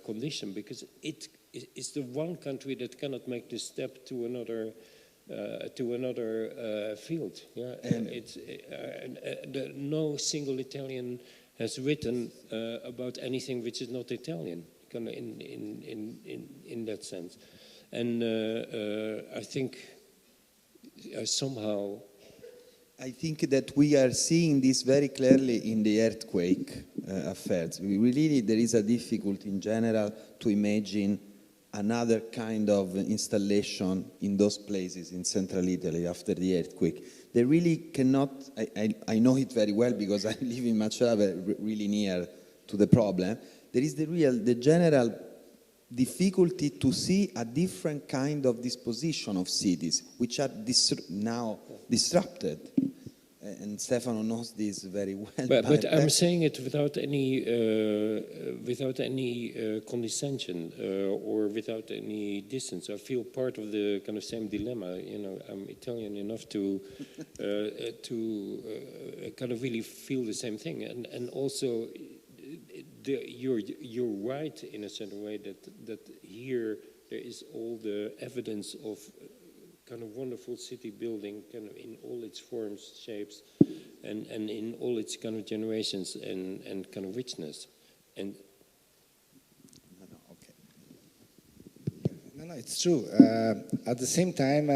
condition, because it is the one country that cannot make the step to another field. Yeah, and no single Italian has written about anything which is not Italian, kind of in that sense. And I think somehow, I think that we are seeing this very clearly in the earthquake affairs. There is a difficulty in general to imagine another kind of installation in those places in central Italy after the earthquake. They really cannot, I know it very well because I live in Mcewan, really near to the problem. There is the general difficulty to see a different kind of disposition of cities, which are now disrupted. And Stefano knows this very well. But I'm saying it without any condescension or without any distance. I feel part of the kind of same dilemma. I'm Italian enough to kind of really feel the same thing, and also. You're right in a certain way that here there is all the evidence of kind of wonderful city building, kind of in all its forms, shapes, and in all its kind of generations and kind of richness. And No, it's true. At the same time,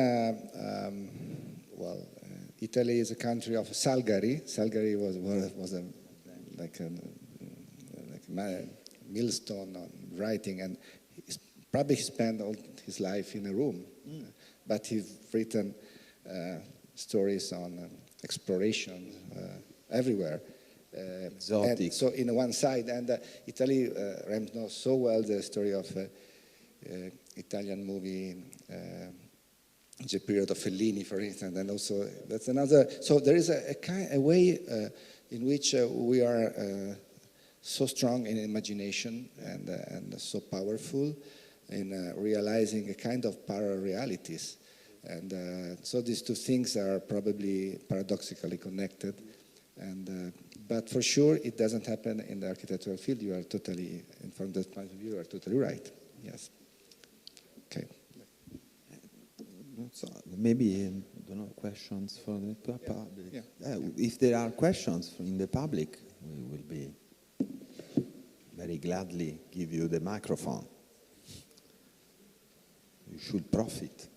Italy is a country of Salgari. Salgari was a millstone on writing, and probably he spent all his life in a room, but he's written stories on exploration everywhere. Exotic. So in one side, and Italy, Rem knows so well the story of Italian movie, the period of Fellini, for instance, and also that's another. So there is a way in which we are so strong in imagination and so powerful in realizing a kind of parallel realities. And so these two things are probably paradoxically connected. And but for sure, it doesn't happen in the architectural field. You are totally, from that point of view, you are totally right. Yes. Okay. So maybe, I don't know, questions for the public. Yeah. If there are questions in the public, we will be very gladly give you the microphone. You should profit.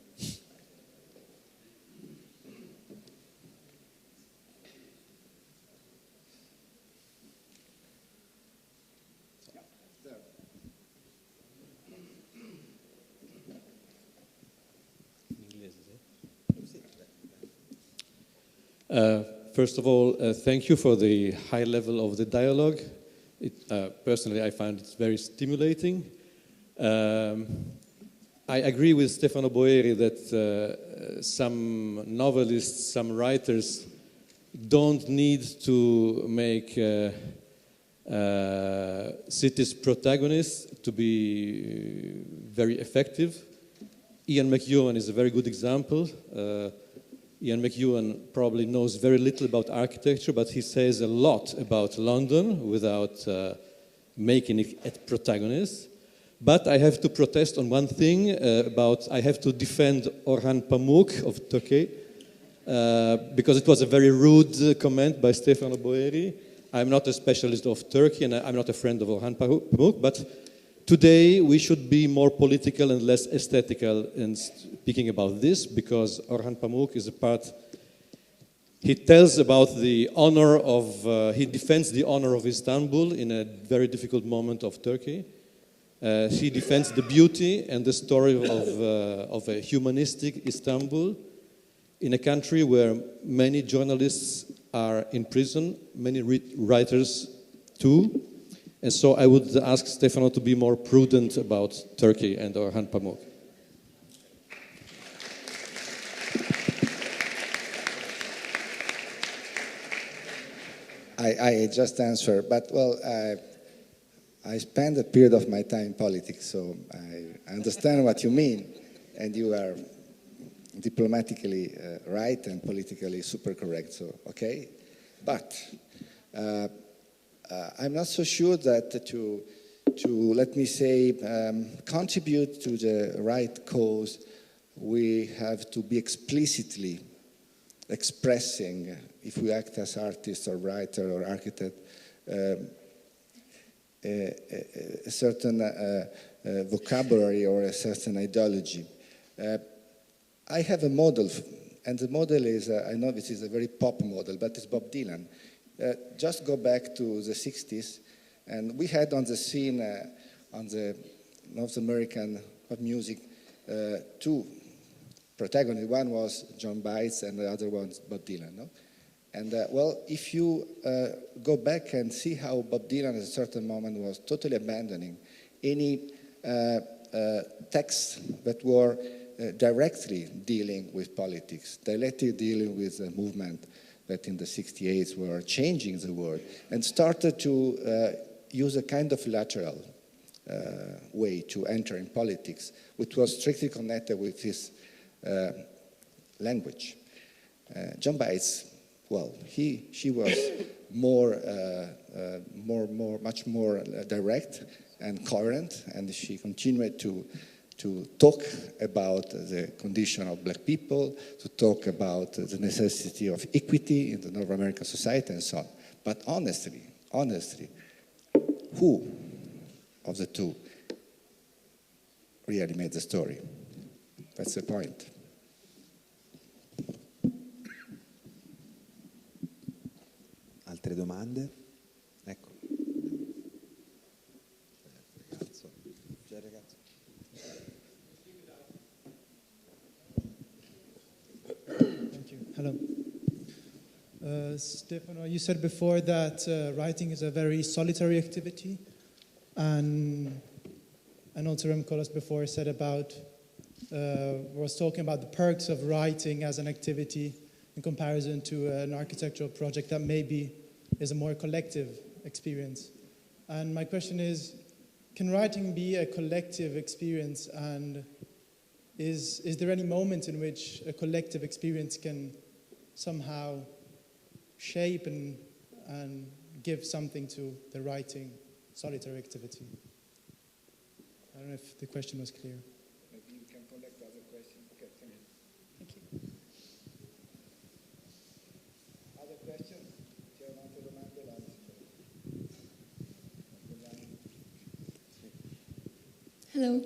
First of all, thank you for the high level of the dialogue. Personally, I find it very stimulating. I agree with Stefano Boeri that some novelists, some writers don't need to make cities protagonists to be very effective. Ian Mcewan is a very good example. Ian Mcewan probably knows very little about architecture, but he says a lot about London without making it a protagonist. But I have to protest on one thing I have to defend Orhan Pamuk of Turkey because it was a very rude comment by Stefano Boeri. I'm not a specialist of Turkey and I'm not a friend of Orhan Pamuk, but today we should be more political and less aesthetical in speaking about this, because Orhan Pamuk is a part. He tells about the honor of. He defends the honor of Istanbul in a very difficult moment of Turkey. He defends the beauty and the story of a humanistic Istanbul in a country where many journalists are in prison, many writers too. And so I would ask Stefano to be more prudent about Turkey and Orhan Pamuk. I just answer, but well, I spend a period of my time in politics, so I understand what you mean, and you are diplomatically right and politically super correct, so okay. But I'm not so sure that to let me say, contribute to the right cause, we have to be explicitly expressing, if we act as artist or writer or architect, a certain vocabulary or a certain ideology. I have a model, and the model is, I know this is a very pop model, but it's Bob Dylan. Just go back to the 60s, and we had on the scene, on the North American pop music, two protagonists. One was John Baez, and the other one was Bob Dylan. No? And well, if you go back and see how Bob Dylan at a certain moment was totally abandoning any texts that were directly dealing with politics, directly dealing with the movement that in the 68s were changing the world, and started to use a kind of lateral way to enter in politics, which was strictly connected with his language. John Baez, well, she was much more direct and coherent, and she continued to talk about the condition of black people, to talk about the necessity of equity in the North American society and so on. But honestly, who of the two really made the story? That's the point. Altre domande? Ecco. C'è il ragazzo. Thank you. Hello. Stefano, you said before that writing is a very solitary activity, and also Koolhaas before said about, was talking about the perks of writing as an activity in comparison to an architectural project that maybe is a more collective experience. And my question is, can writing be a collective experience, and is there any moment in which a collective experience can somehow shape and give something to the writing solitary activity? I don't know if the question was clear. Maybe you can collect other questions. Okay, thank you. Thank you. Other questions? Hello.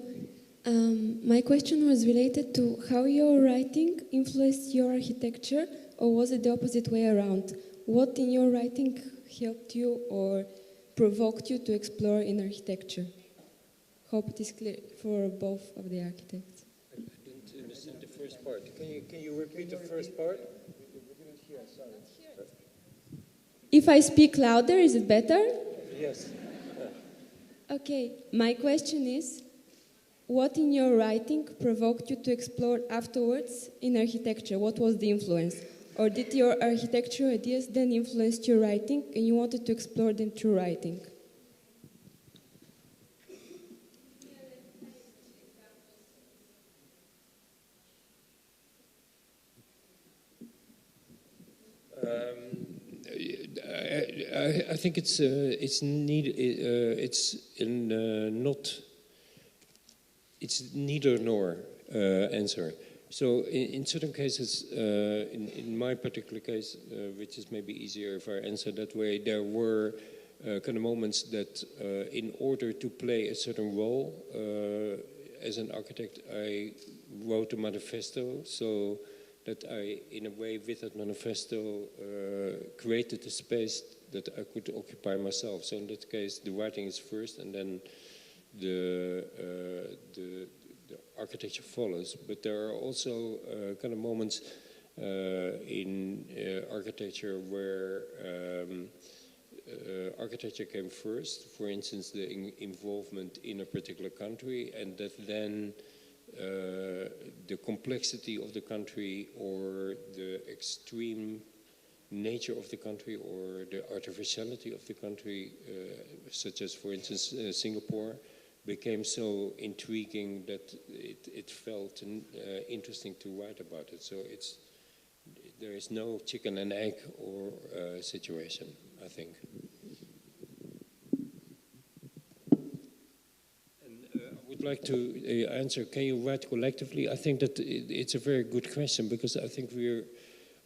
My question was related to how your writing influenced your architecture, or was it the opposite way around? What in your writing helped you or provoked you to explore in architecture? Hope it is clear for both of the architects. I didn't understand the first part. Can you repeat the first part? We didn't hear, sorry. If I speak louder, is it better? Yes. Okay, my question is, what in your writing provoked you to explore afterwards in architecture? What was the influence? Or did your architectural ideas then influence your writing and you wanted to explore them through writing? I think it's neither nor answer. So in certain cases, in my particular case, which is maybe easier if I answer that way, there were kind of moments that in order to play a certain role as an architect, I wrote a manifesto, so that I, in a way, with that manifesto, created a space that I could occupy myself. So in that case, the writing is first, and then the architecture follows. But there are also kind of moments in architecture where architecture came first, for instance, the involvement in a particular country, and that then the complexity of the country or the extreme nature of the country or the artificiality of the country, such as, for instance, Singapore, became so intriguing that it felt interesting to write about it. So there is no chicken and egg or situation, I think. And I would like to answer, can you write collectively? I think that it's a very good question, because I think we're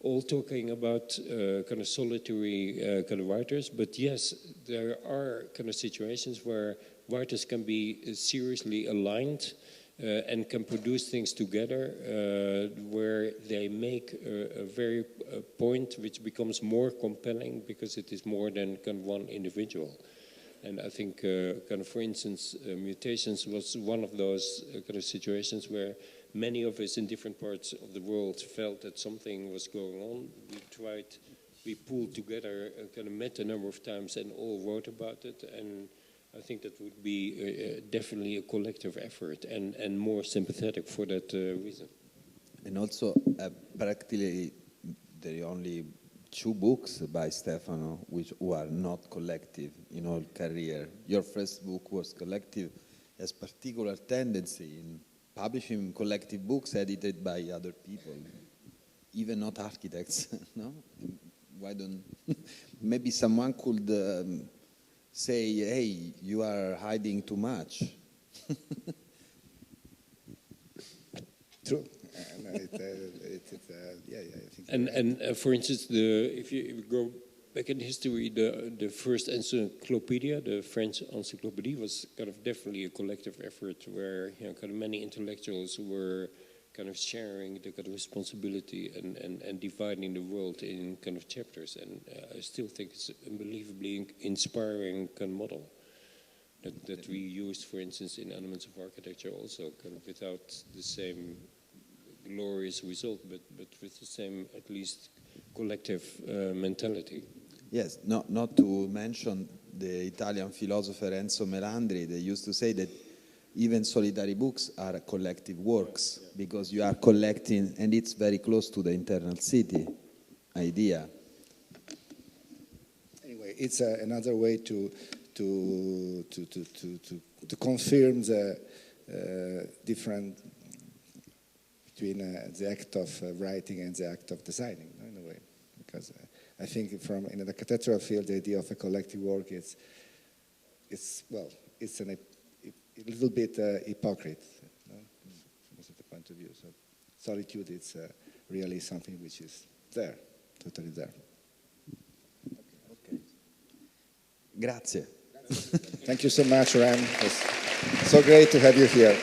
all talking about kind of solitary kind of writers, but yes, there are kind of situations where writers can be seriously aligned and can produce things together where they make a very point which becomes more compelling because it is more than kind of one individual. And I think kind of, for instance, Mutations was one of those kind of situations where many of us in different parts of the world felt that something was going on. We pulled together, kind of met a number of times and all wrote about it. And I think that would be definitely a collective effort and more sympathetic for that reason. And also, practically, there are only 2 books by Stefano who are not collective in all career. Your first book was collective, has particular tendency in publishing collective books edited by other people, even not architects. No? Why don't maybe someone could say, hey, you are hiding too much. True. I think and for instance, if you go back in history, the first encyclopedia, the French encyclopedia, was kind of definitely a collective effort where kind of many intellectuals were kind of sharing the kind of responsibility and dividing the world in kind of chapters. And I still think it's an unbelievably inspiring kind of model that we used, for instance, in Elements of Architecture also, kind of without the same glorious result, but with the same, at least, collective mentality. Yes, not to mention the Italian philosopher Enzo Melandri, they used to say that even solitary books are collective works, because you are collecting, and it's very close to the internal city idea. Anyway, it's another way to confirm the different between the act of writing and the act of designing, in a way, because I think in the architectural field, the idea of a collective work it's a little bit hypocrite, from a certain point of view. So solitude, it's really something which is there, totally there. Okay. Grazie. Thank you so much, Ram. It's so great to have you here.